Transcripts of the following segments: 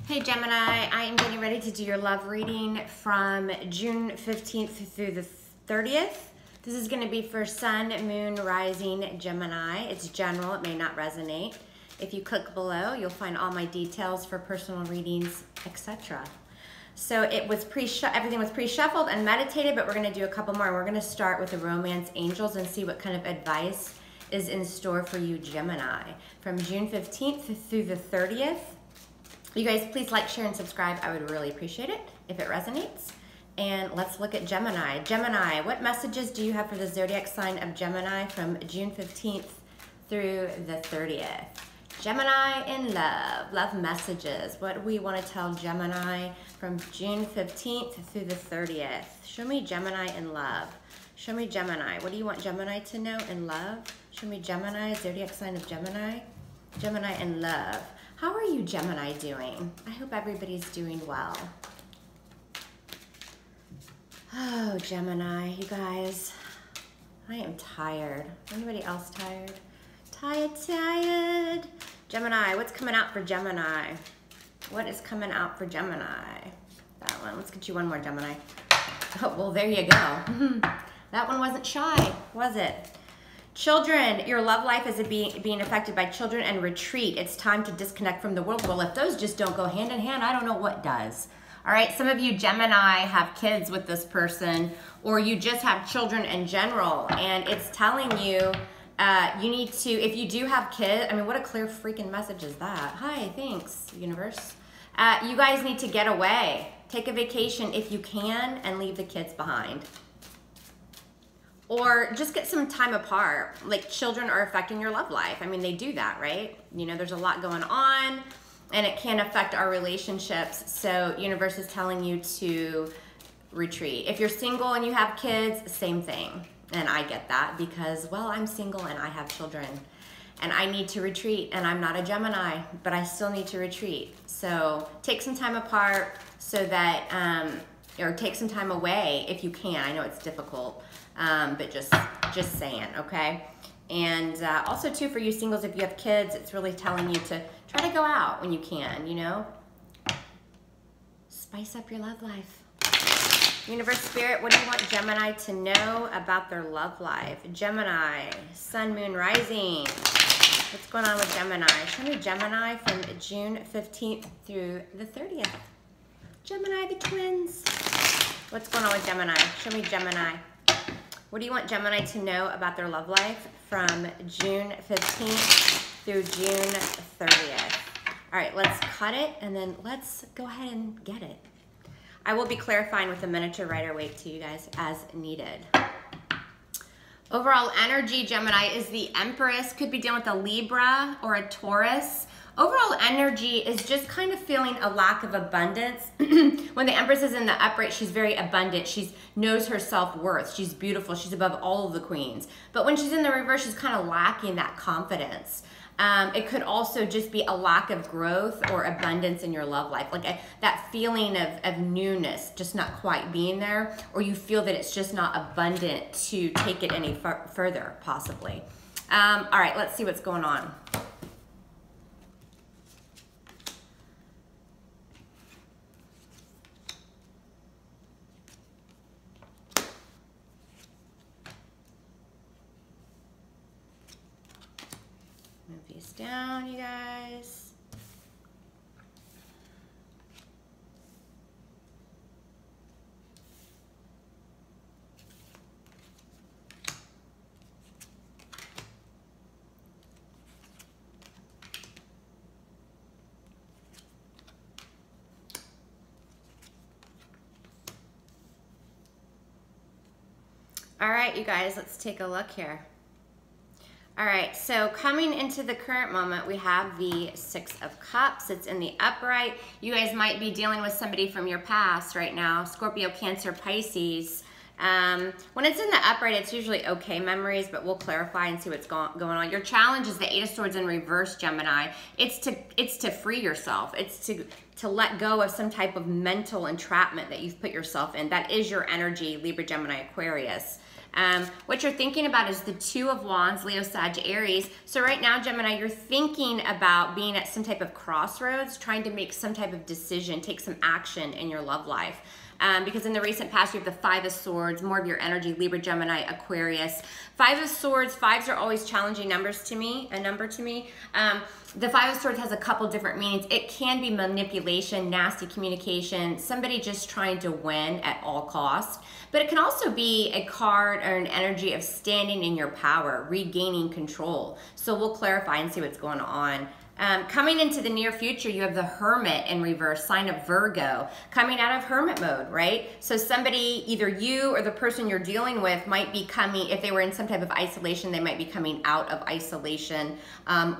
Hey Gemini, I am getting ready to do your love reading from June 15th through the 30th. This is going to be for Sun, Moon, Rising, Gemini. It's general, it may not resonate. If you click below, you'll find all my details for personal readings, etc. So everything was pre-shuffled and meditated, but we're going to do a couple more. We're going to start with the romance angels and see what kind of advice is in store for you, Gemini, from June 15th through the 30th. You guys, please like, share, and subscribe. I would really appreciate it if it resonates. And let's look at Gemini. Gemini, what messages do you have for the zodiac sign of Gemini from June 15th through the 30th? Gemini in love messages. What do we want to tell Gemini from June 15th through the 30th? Show me Gemini in love. Show me Gemini. What do you want Gemini to know in love? Show me Gemini, zodiac sign of Gemini. Gemini in love. How are you, Gemini, doing? I hope everybody's doing well. Oh, Gemini, you guys, I am tired. Anybody else tired? Tired. Gemini, what's coming out for Gemini? What is coming out for Gemini? That one. Let's get you one more, Gemini. Oh, well, there you go. That one wasn't shy, was it? Children, your love life is being affected by children and retreat. It's time to disconnect from the world. Well, if those just don't go hand in hand, I don't know what does. All right, some of you Gemini have kids with this person, or you just have children in general, and it's telling you you need to, if you do have kids, I mean, what a clear freaking message is that? Hi, thanks, universe. You guys need to get away. Take a vacation if you can and leave the kids behind. Or just get some time apart. Like, children are affecting your love life. I mean, they do that, right? You know, there's a lot going on and it can affect our relationships. So universe is telling you to retreat. If you're single and you have kids, same thing. And I get that because, well, I'm single and I have children and I need to retreat, and I'm not a Gemini, but I still need to retreat. So take some time apart so that, or take some time away if you can. I know it's difficult. But just saying, okay? And also, too, for you singles, if you have kids, it's really telling you to try to go out when you can, you know? Spice up your love life. Universe, Spirit, what do you want Gemini to know about their love life? Gemini, Sun, Moon, Rising. What's going on with Gemini? Show me Gemini from June 15th through the 30th. Gemini, the twins. What's going on with Gemini? Show me Gemini. What do you want Gemini to know about their love life from June 15th through June 30th? All right, let's cut it and then let's go ahead and get it. I will be clarifying with a miniature Rider-Waite to you guys as needed. Overall energy, Gemini, is the Empress. Could be dealing with a Libra or a Taurus. Overall energy is just kind of feeling a lack of abundance. When the Empress is in the upright, she's very abundant. She knows her self-worth. She's beautiful. She's above all of the queens. But when she's in the reverse, she's kind of lacking that confidence. It could also just be a lack of growth or abundance in your love life. Like that feeling of newness just not quite being there, or you feel that it's just not abundant to take it any further, possibly. All right, let's see what's going on. Move these down, you guys. All right, you guys, let's take a look here. All right, so coming into the current moment, we have the Six of Cups. It's in the upright. You guys might be dealing with somebody from your past right now, Scorpio, Cancer, Pisces. When it's in the upright, it's usually okay memories, but we'll clarify and see what's going on. Your challenge is the Eight of Swords in reverse, Gemini. It's to free yourself. It's to let go of some type of mental entrapment that you've put yourself in. That is your energy, Libra, Gemini, Aquarius. What you're thinking about is the Two of Wands, Leo, Sag, Aries. So right now, Gemini, you're thinking about being at some type of crossroads, trying to make some type of decision, take some action in your love life. Because in the recent past, you have the Five of Swords, more of your energy, Libra, Gemini, Aquarius. Five of Swords, fives are always challenging numbers to me, the Five of Swords has a couple different meanings. It can be manipulation, nasty communication, somebody just trying to win at all costs. But it can also be a card or an energy of standing in your power, regaining control. So we'll clarify and see what's going on. Coming into the near future, you have the Hermit in reverse, sign of Virgo, coming out of hermit mode, right? So somebody, either you or the person you're dealing with might be coming, if they were in some type of isolation, they might be coming out of isolation,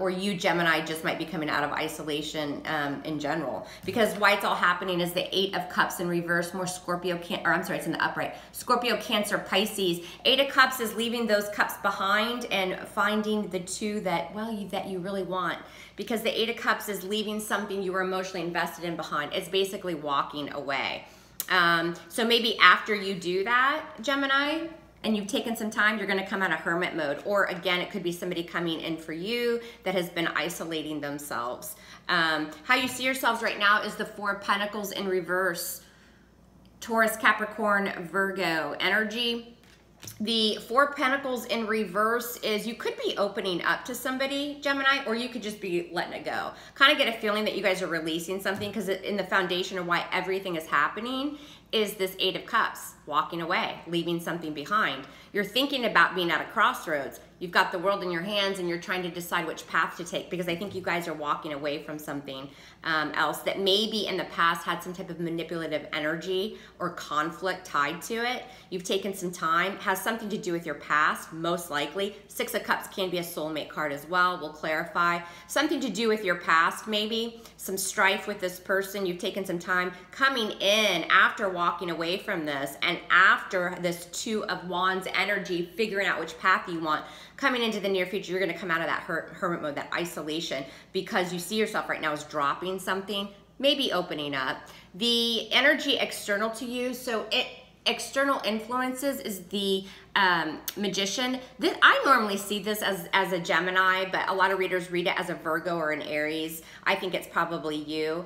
or you, Gemini, just might be coming out of isolation in general. Because why it's all happening is the Eight of Cups in reverse, more Scorpio, it's in the upright, Scorpio, Cancer, Pisces. Eight of Cups is leaving those cups behind and finding the two that, well, that you really want. Because the Eight of Cups is leaving something you were emotionally invested in behind. It's basically walking away. So maybe after you do that, Gemini, and you've taken some time, you're gonna come out of hermit mode. Or again, it could be somebody coming in for you that has been isolating themselves. How you see yourselves right now is the Four of Pentacles in reverse. Taurus, Capricorn, Virgo energy. The Four of Pentacles in reverse is you could be opening up to somebody, Gemini, or you could just be letting it go. Kind of get a feeling that you guys are releasing something, because in the foundation of why everything is happening is this Eight of Cups, walking away, leaving something behind. You're thinking about being at a crossroads. You've got the world in your hands and you're trying to decide which path to take, because I think you guys are walking away from something else that maybe in the past had some type of manipulative energy or conflict tied to it. You've taken some time, has something to do with your past, most likely. Six of Cups can be a soulmate card as well, we'll clarify. Something to do with your past, maybe some strife with this person. You've taken some time coming in after walking away from this, and after this Two of Wands energy, figuring out which path you want. Coming into the near future, you're going to come out of that hermit mode, that isolation, because you see yourself right now as dropping something, maybe opening up. The energy external to you, so external influences is the Magician. I normally see this as a Gemini, but a lot of readers read it as a Virgo or an Aries. I think it's probably you.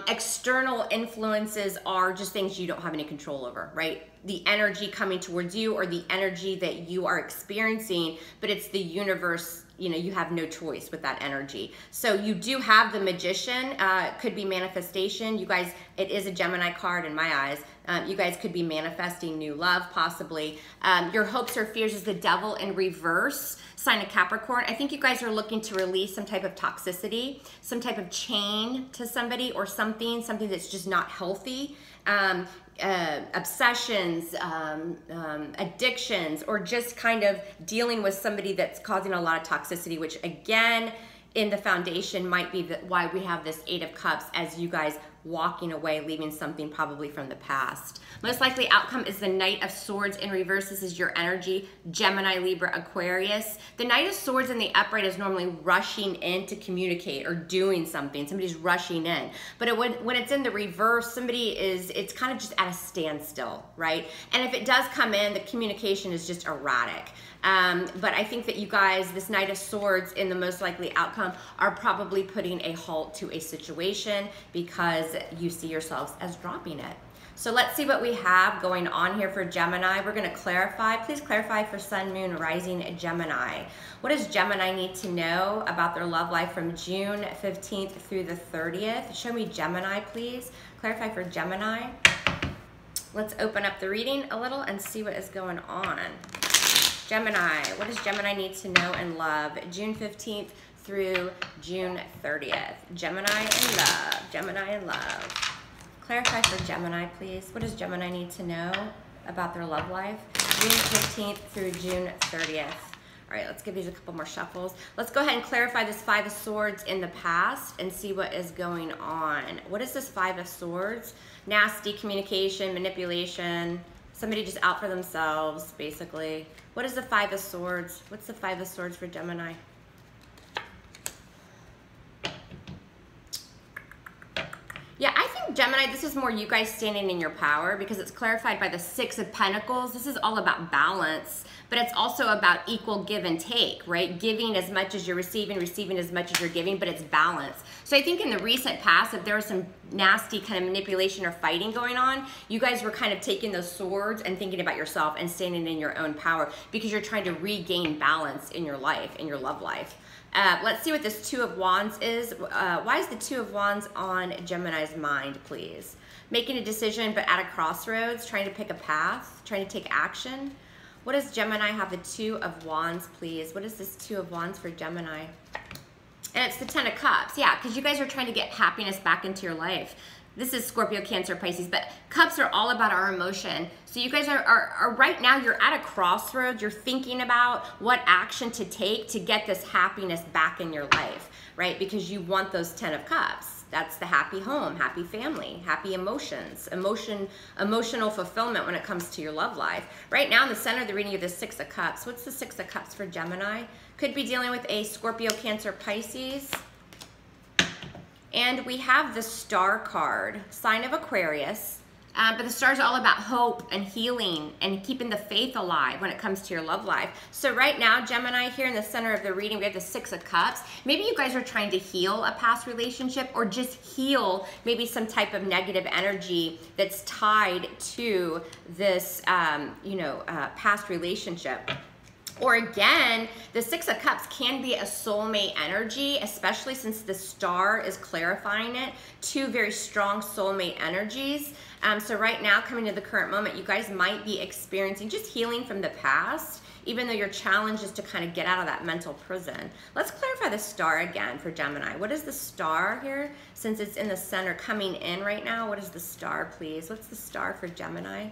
External influences are just things you don't have any control over, right? The energy coming towards you or the energy that you are experiencing, but it's the universe. You know, you have no choice with that energy. So you do have the Magician, could be manifestation. You guys, it is a Gemini card in my eyes. You guys could be manifesting new love, possibly. Your hopes or fears is the Devil in reverse, sign of Capricorn. I think you guys are looking to release some type of toxicity, some type of chain to somebody or something that's just not healthy. Obsessions, addictions, or just kind of dealing with somebody that's causing a lot of toxicity, which again, in the foundation might be why we have this Eight of Cups, as you guys walking away, leaving something probably from the past. Most likely outcome is the Knight of Swords in reverse. This is your energy, Gemini, Libra, Aquarius. The Knight of Swords in the upright is normally rushing in to communicate or doing something. Somebody's rushing in. But when it's in the reverse, it's kind of just at a standstill, right? And if it does come in, the communication is just erratic. But I think that you guys, this Knight of Swords in the most likely outcome, are probably putting a halt to a situation because you see yourselves as dropping it. So let's see what we have going on here for Gemini. We're going to clarify. Please clarify for Sun, Moon, Rising, Gemini. What does Gemini need to know about their love life from June 15th through the 30th? Show me Gemini, please. Clarify for Gemini. Let's open up the reading a little and see what is going on. Gemini, what does Gemini need to know in love? June 15th through June 30th. Gemini in love. Gemini in love. Clarify for Gemini, please. What does Gemini need to know about their love life? June 15th through June 30th. All right, let's give these a couple more shuffles. Let's go ahead and clarify this Five of Swords in the past and see what is going on. What is this Five of Swords? Nasty communication, manipulation, somebody just out for themselves, basically. What is the Five of Swords? What's the Five of Swords for Gemini? Yeah, I think Gemini, this is more you guys standing in your power because it's clarified by the Six of Pentacles. This is all about balance, but it's also about equal give and take, right? Giving as much as you're receiving, receiving as much as you're giving, but it's balance. So I think in the recent past, if there was some nasty kind of manipulation or fighting going on, you guys were kind of taking those swords and thinking about yourself and standing in your own power because you're trying to regain balance in your life, in your love life. Let's see what this Two of Wands is. Why is the Two of Wands on Gemini's mind, please? Making a decision, but at a crossroads, trying to pick a path, trying to take action. What does Gemini have the Two of Wands, please? What is this Two of Wands for Gemini? And it's the Ten of Cups. Yeah, because you guys are trying to get happiness back into your life. This is Scorpio, Cancer, Pisces, but cups are all about our emotion. So you guys are right now, you're at a crossroads. You're thinking about what action to take to get this happiness back in your life, right? Because you want those 10 of Cups. That's the happy home, happy family, happy emotions, emotional fulfillment when it comes to your love life. Right now in the center of the reading of the Six of Cups. What's the Six of Cups for Gemini? Could be dealing with a Scorpio, Cancer, Pisces. And we have the Star card, sign of Aquarius. But the stars are all about hope and healing and keeping the faith alive when it comes to your love life. So right now, Gemini, here in the center of the reading, we have the Six of Cups. Maybe you guys are trying to heal a past relationship or just heal maybe some type of negative energy that's tied to this, past relationship. Or again, the Six of Cups can be a soulmate energy, especially since the star is clarifying it. Two very strong soulmate energies. So right now, coming to the current moment, you guys might be experiencing just healing from the past, even though your challenge is to kind of get out of that mental prison. Let's clarify the star again for Gemini. What is the star here? Since it's in the center coming in right now, what is the star, please? What's the star for Gemini?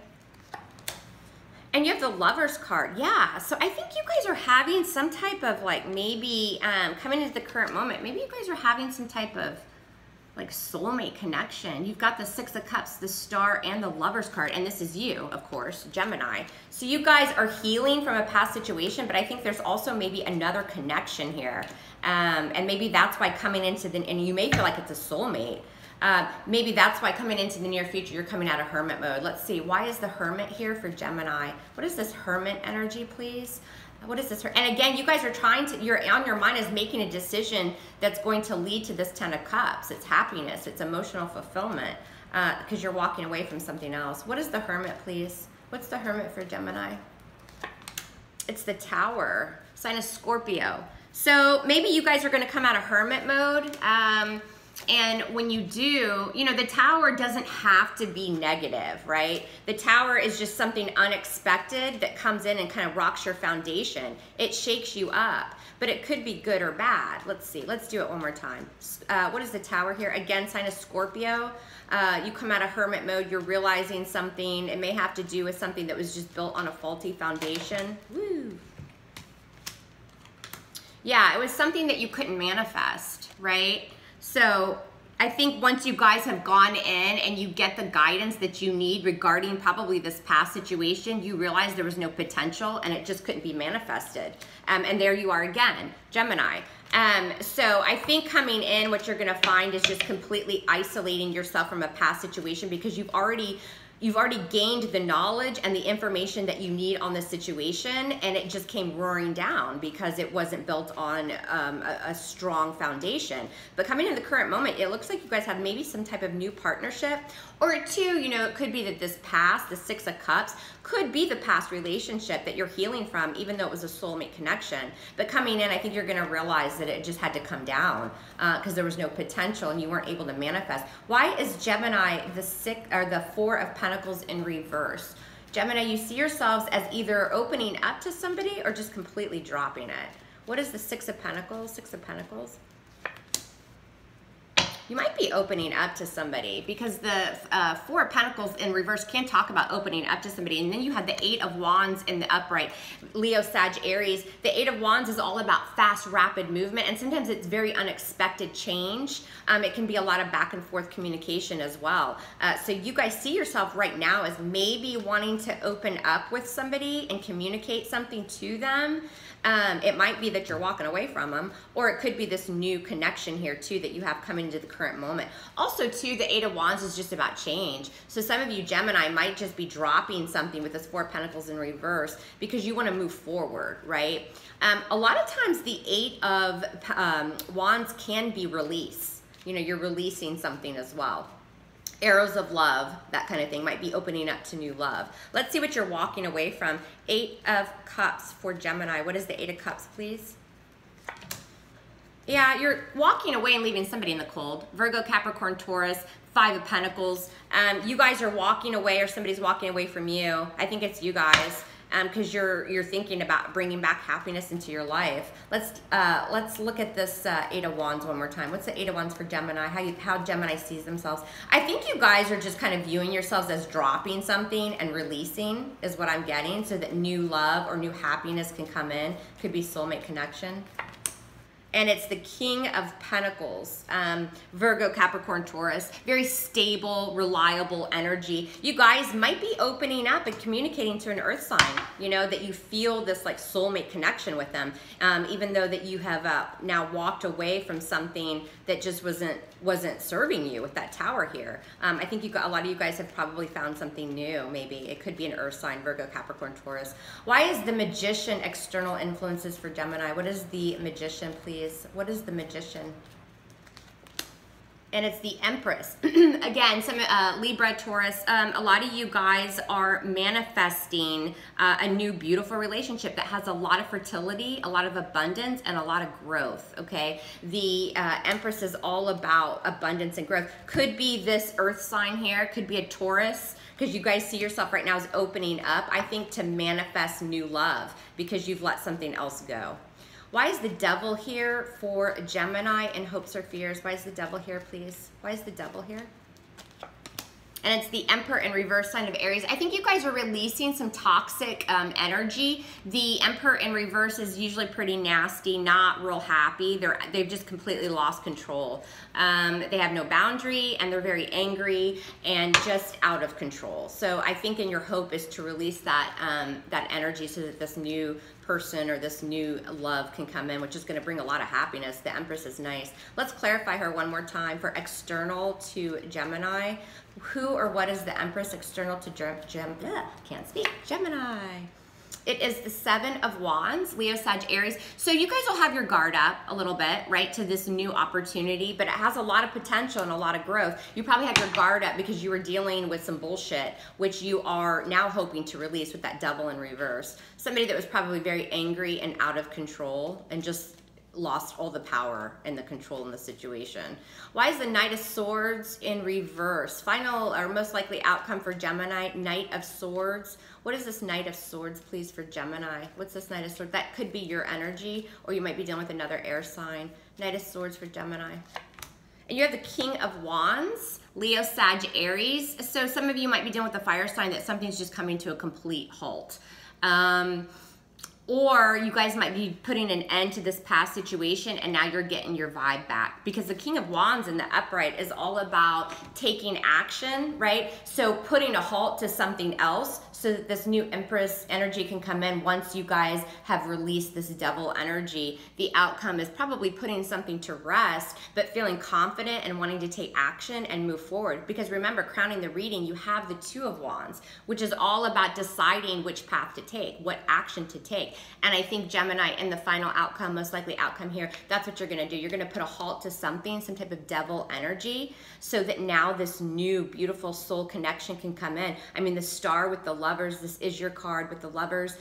And you have the Lovers card. Yeah, so I think you guys are having some type of like maybe coming into the current moment, maybe you guys are having some type of like soulmate connection. You've got the Six of Cups, the star, and the Lovers card. And this is you, of course, Gemini. So you guys are healing from a past situation, but I think there's also maybe another connection here. And maybe that's why coming into and you may feel like it's a soulmate. Maybe that's why coming into the near future, you're coming out of hermit mode. Let's see, why is the Hermit here for Gemini? What is this Hermit energy, please? What is this? And again, you guys are trying to, you're on your mind is making a decision that's going to lead to this Ten of Cups. It's happiness, it's emotional fulfillment, because you're walking away from something else. What is the Hermit, please? What's the Hermit for Gemini? It's the Tower, sign of Scorpio. So maybe you guys are going to come out of hermit mode. And when you do, the Tower doesn't have to be negative, right? The Tower is just something unexpected that comes in and kind of rocks your foundation. It shakes you up, but it could be good or bad. Let's see. Let's do it one more time. What is the Tower here? Again, sign of Scorpio. You come out of hermit mode. You're realizing something. It may have to do with something that was just built on a faulty foundation. Woo. Yeah, it was something that you couldn't manifest, right? So I think once you guys have gone in and you get the guidance that you need regarding probably this past situation, you realize there was no potential and it just couldn't be manifested. And there you are again, Gemini. So I think coming in, what you're gonna find is just completely isolating yourself from a past situation because you've already gained the knowledge and the information that you need on the situation, and it just came roaring down because it wasn't built on a strong foundation. But coming in the current moment, it looks like you guys have maybe some type of new partnership, or two, it could be that this past, the Six of Cups, could be the past relationship that you're healing from, even though it was a soulmate connection. But coming in, I think you're gonna realize that it just had to come down because there was no potential and you weren't able to manifest. Why is Gemini the Four of Pentacles in reverse? Gemini, you see yourselves as either opening up to somebody or just completely dropping it. What is the Six of Pentacles? Six of Pentacles. You might be opening up to somebody because the Four of Pentacles in reverse can talk about opening up to somebody. And then you have the Eight of Wands in the upright, Leo, Sag, Aries. The Eight of Wands is all about fast, rapid movement. And sometimes it's very unexpected change. It can be a lot of back and forth communication as well. So you guys see yourself right now as maybe wanting to open up with somebody and communicate something to them. It might be that you're walking away from them, or it could be this new connection here too that you have coming into the current moment. Also too, the 8 of Wands is just about change. So some of you Gemini might just be dropping something with this 4 of Pentacles in reverse because you want to move forward, right? A lot of times the 8 of Wands can be release. You know, you're releasing something as well. Arrows of love, that kind of thing, might be opening up to new love. Let's see what you're walking away from. 8 of Cups for Gemini. What is the 8 of Cups, please? Yeah, you're walking away and leaving somebody in the cold. Virgo, Capricorn, Taurus, 5 of Pentacles. You guys are walking away, or somebody's walking away from you. I think it's you guys. Because you're thinking about bringing back happiness into your life. Let's look at this 8 of Wands one more time. What's the 8 of Wands for Gemini? How Gemini sees themselves. I think you guys are just kind of viewing yourselves as dropping something and releasing is what I'm getting, so that new love or new happiness can come in. Could be soulmate connection. And it's the King of Pentacles, Virgo, Capricorn, Taurus. Very stable, reliable energy. You guys might be opening up and communicating to an earth sign, you know, that you feel this like soulmate connection with them, even though that you have now walked away from something that just wasn't serving you with that Tower here. I think a lot of you guys have probably found something new, maybe. It could be an earth sign, Virgo, Capricorn, Taurus. Why is the Magician external influences for Gemini? What is the Magician, please? What is the Magician? And it's the Empress. Again, some Libra, Taurus, a lot of you guys are manifesting a new beautiful relationship that has a lot of fertility, a lot of abundance, and a lot of growth, okay? The Empress is all about abundance and growth. Could be this earth sign here, could be a Taurus, because you guys see yourself right now as opening up, I think, to manifest new love because you've let something else go. Why is the Devil here for Gemini in hopes or fears? Why is the Devil here, please? Why is the Devil here? And it's the Emperor in reverse sign of Aries. I think you guys are releasing some toxic energy. The Emperor in reverse is usually pretty nasty, not real happy. They've just completely lost control. They have no boundary, and they're very angry and just out of control. So I think in your hope is to release that, that energy so that this new person or this new love can come in, which is going to bring a lot of happiness. The Empress is nice. Let's clarify her one more time. For external to Gemini, who or what is the Empress external to Gemini? It is the 7 of Wands, Leo, Sag, Aries. So you guys will have your guard up a little bit, right, to this new opportunity, but it has a lot of potential and a lot of growth. You probably had your guard up because you were dealing with some bullshit, which you are now hoping to release with that Devil in reverse. Somebody that was probably very angry and out of control and just lost all the power and the control in the situation. Why is the Knight of Swords in reverse? Final or most likely outcome for Gemini, Knight of Swords. What is this Knight of Swords, please, for Gemini? What's this Knight of Swords? That could be your energy, or you might be dealing with another air sign. Knight of Swords for Gemini. And you have the King of Wands, Leo, Sag, Aries. So some of you might be dealing with a fire sign that something's just coming to a complete halt. Or you guys might be putting an end to this past situation and now you're getting your vibe back, because the King of Wands in the upright is all about taking action, right? So putting a halt to something else so that this new Empress energy can come in once you guys have released this Devil energy. The outcome is probably putting something to rest, but feeling confident and wanting to take action and move forward. Because remember, crowning the reading, you have the 2 of Wands, which is all about deciding which path to take, what action to take. And I think Gemini, in the final outcome, most likely outcome here, that's what you're gonna do. You're gonna put a halt to something, some type of Devil energy, so that now this new beautiful soul connection can come in. I mean, the Star with the Lovers, this is your card with the Lovers.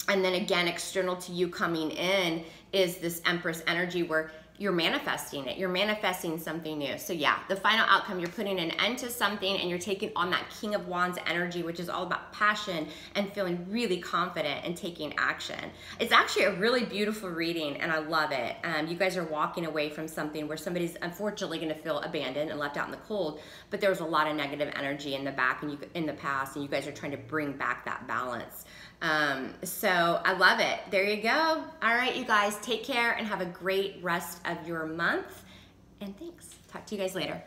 And then again, external to you coming in is this Empress energy where you're manifesting it. You're manifesting something new. So yeah, the final outcome, you're putting an end to something and you're taking on that King of Wands energy, which is all about passion and feeling really confident and taking action. It's actually a really beautiful reading and I love it. You guys are walking away from something where somebody's unfortunately gonna feel abandoned and left out in the cold, but there was a lot of negative energy in the back and in the past, and you guys are trying to bring back that balance. So I love it. There you go. All right, you guys, take care and have a great rest of your month. And thanks. Talk to you guys later.